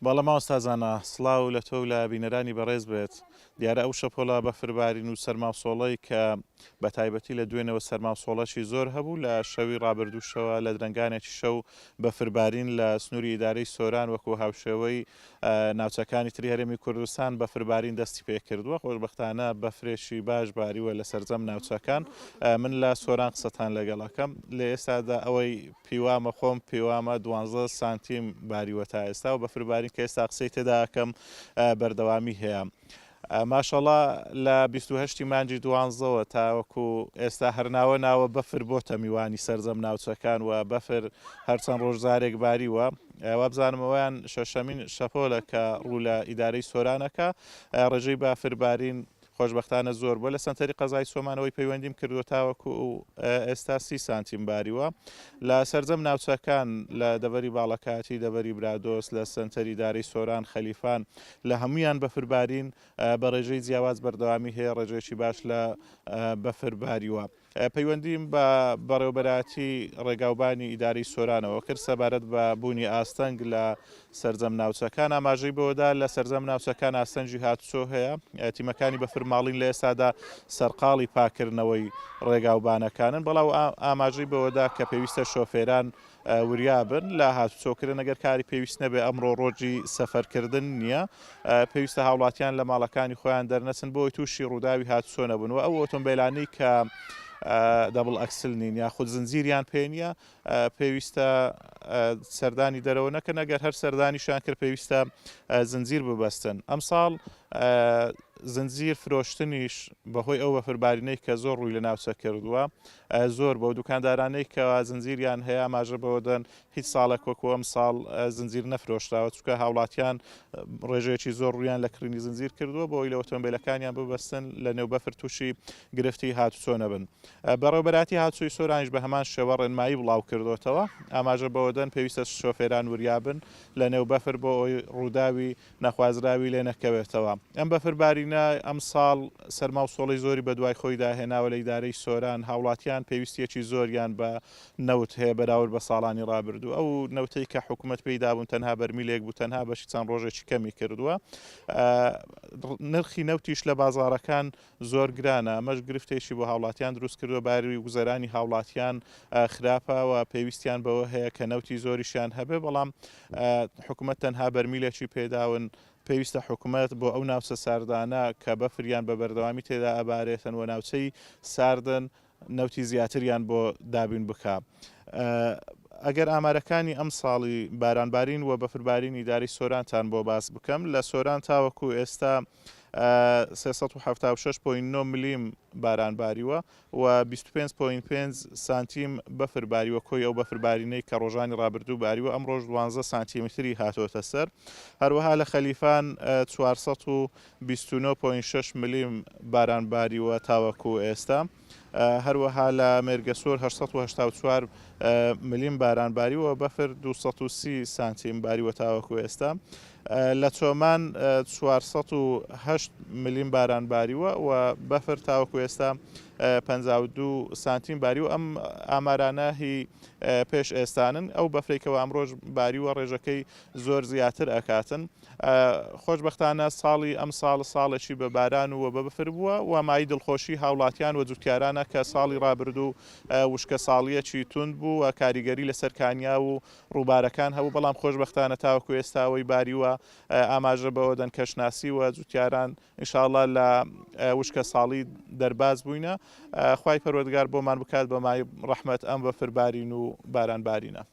باڵە ماوەستازانە سڵاو لە تۆ لە بینەرانی بەڕێز بێت دیارە ئەو شەپۆڵە بەفربارین و سەرماوسۆڵەی کە بە تایبەتی لە دوێنەوە سەرماوسۆڵەشی زۆر هەبوو لە شەوی ڕابردووشەوە لە درنگانێکی شەو بەفربارین لە سنووری ئیدارەی سۆران وەکو هاوشێوەی ناوچەکانی تری هەرێمی کوردستان بەفربارین دەستی پێ کردووە. خۆشبەختانە بەفرێشی باش باریوە لە سەرجەم ناوچەکان. من لە سۆران قسەتان لەگەڵەکەم لە ئێستادا ئەوەی پیوامە خۆم پیوامە 12 سانتیم باریوە تا ئێستا و بەفربارین کە ئێستا قسەی تێدا ئەکەم بەردەوامی هەیە. ماشەڵڵا لە 28 مانجی 12ەوە تاوەکو ئێستا هەرناوە ناوە بەفر بۆتە میوانی سەرجەم ناوچەکان و بەفر هەرچەند ڕۆژزارێک باریوە. وابزانم ئەویان شەشەمین شەپۆلە کە ڕوو لە ئیدارەی سۆرانەکە ڕێژەی بافربارین خۆشبەختانە زۆر بۆ لە سنتەری قەزای سۆمانەوەی پەیوەندیم کردو تاوەکو ئێستا 30 سانتیم باریوە لە سەرجەم ناوچەکان لە دەبەری باڵەکاتی دەبەری برادۆس لە سنتەری دارەی سۆران خەلیفان لە هەمویان بەفربارین بە ڕێژەی جیاواز بەردەوامی هەیە ڕێژەیەکی باش لە بەفرباریوە. پەیوەندیم بە بەڕێوەبەراتی ڕێگاوبانی ئیداری سۆرانەوە کرد سەبارەت بە بوونی ئاستەنگ لە سەرجەم ناوچەکان ئاماژەی بۆدا لە سەرجەم ناوچەکان ئاستەنجی هاتوچۆ هەیە. تیمەکانی بەفرماڵین لە ئێستادا سەرقاڵی پاکردنەوەی ڕێگاوبانەکانن بەڵاو ئاماژەی بەوەدا کە پێویستە شۆفێران وریابن لە هاتوچۆکردن ئەگەر کاری پێویست نەبێ ئەمڕۆ ڕۆژی سەفەرکردن نییە پێویستە هاوڵاتیان لە ماڵەکانی خۆیان دەرنەچن بۆی تووشی ڕووداوی هاتوچۆ نەبن و ئەو ئۆتۆمبیلانەی کە دەبڵ ئەکسل نین یاخود زنجیریان پێ نییە پێویستە سەردانی دەرەوە نەکەن ئەگەر هەر سەردانیشان کرد پێویستە زنجیر ببەستن. ئەم ساڵ زنجیر فرۆشتنیش بەهۆی ئەو بەفربارینەی کە زۆر ڕووی لە ناوچە کردووە زۆر بۆ دوکاندارانەی کەوا زنجیریان هەیە ئاماژە بەوەدەن هیچ ساڵێک وەکو ئەم ساڵ زنجیر نەفرۆشتراوە چونکە هاوڵاتیان ڕێژەیەکی زۆر ڕوویان لە کڕینی زنجیر کردووە بۆی لە ئۆتۆمبیلەکانیان ببەستن لە نێو بەفر تووشی گرفتی هاتوچۆ نەبن. بەڕێوەبەراتی هاتوچۆی سۆرانیش بە هەمان شێوە ڕێنمایی بڵاو کردوتەوە ئاماژە بەوەدەن پێویستە شۆفێران وریابن لە نێو بەفر بۆ ئەوی ڕووداوی نەخوازراوی لێ نەکەوێتەوە. ئەم بەفربارینە ئەم ساڵ سەرماوسۆڵی زۆری بە دوای خۆی داهێناوە لە ئیدارەی سۆران هاوڵاتیان پێویستیەکی زۆریان بە نەوت هەیە بەراورد بە ساڵانی ڕابردوو. ئەو نەوتەی کە حکوومەت پێیدا بوون تەنها بەرمیلێک بوو تەنها بەشی چەند ڕۆژێکی کەمی کردووە. نرخی نەوتیش لە بازاڕەکان زۆر گرانە ئەمەش گرفتێکی بۆ هاوڵاتیان دروست کردووە باری گوزەرانی هاوڵاتیان خراپەوە پێویستیان بەوە هەیە کە نەوتی زۆریشیان هەبێ بەڵام حکوومەت تەنها بەرمیلێکی پێداون پێویستە حکوومەت بۆ ئەو ناوچە ساردانە کە بەفریان بە بەردەوامی تێدا ئەبارێتن و ناوچەی ساردن نەوتی زیاتریان بۆ دابین بکە. ئەگەر ئامارەکانی ئەم ساڵی بارانبارین و بەفربارینی ئیداری سۆرانتان بۆ باس بکەم لە سۆران تاوەکو ئێستا 376.9 ملیم بارانباریوە و 25.5 سانتیم بەفرباریوە کۆی ئەو بەفربارینەی کە ڕۆژانی ڕابردوو باریوە ئەم ڕۆژ 12 سانتیمتری هاتۆتە سەر. هەروەها لە خەلیفان 429.6 ملیم بارانباریوە تاوەکو ئێستا. هەروەها لە مێرگەسۆر 884 ملیم بارانباریوە بەفر 230 سانتیم باریوە تاوەکو ئێستا. لە چۆمان 408 ملیم بارانباریوە و بەفر تاوەکو ئێستا 52 سانتیم باریوە. ئەم ئامارانە هی پێش ئێستانن ئەو بەفرێکەوە ئەمڕۆژ باریوە ڕێژەکەی زۆر زیاتر ئەکاتن. خۆشبەختانە ساڵی ئەم ساڵێکی بە باران و بە بەفر بووە و مای دڵخۆشی هاوڵاتیان و جوتیارانە کە ساڵی ڕابردوو وشکە ساڵیەکی تند بوو و کاریگەری لەسەر کانیا و ڕووبارەکان هەبوو بەڵام خۆشبەختانە تاوەکو ئێستاوەی باریوە ئاماژە بەوەدەن کەشناسی و جوتیاران ئینشاءڵڵا لە وشکە ساڵی دەرباز بووینە. خوای پەروەردگار بۆمان بکات بە مای ڕەحمەت ئەم بەفربارین و بارانبارینە.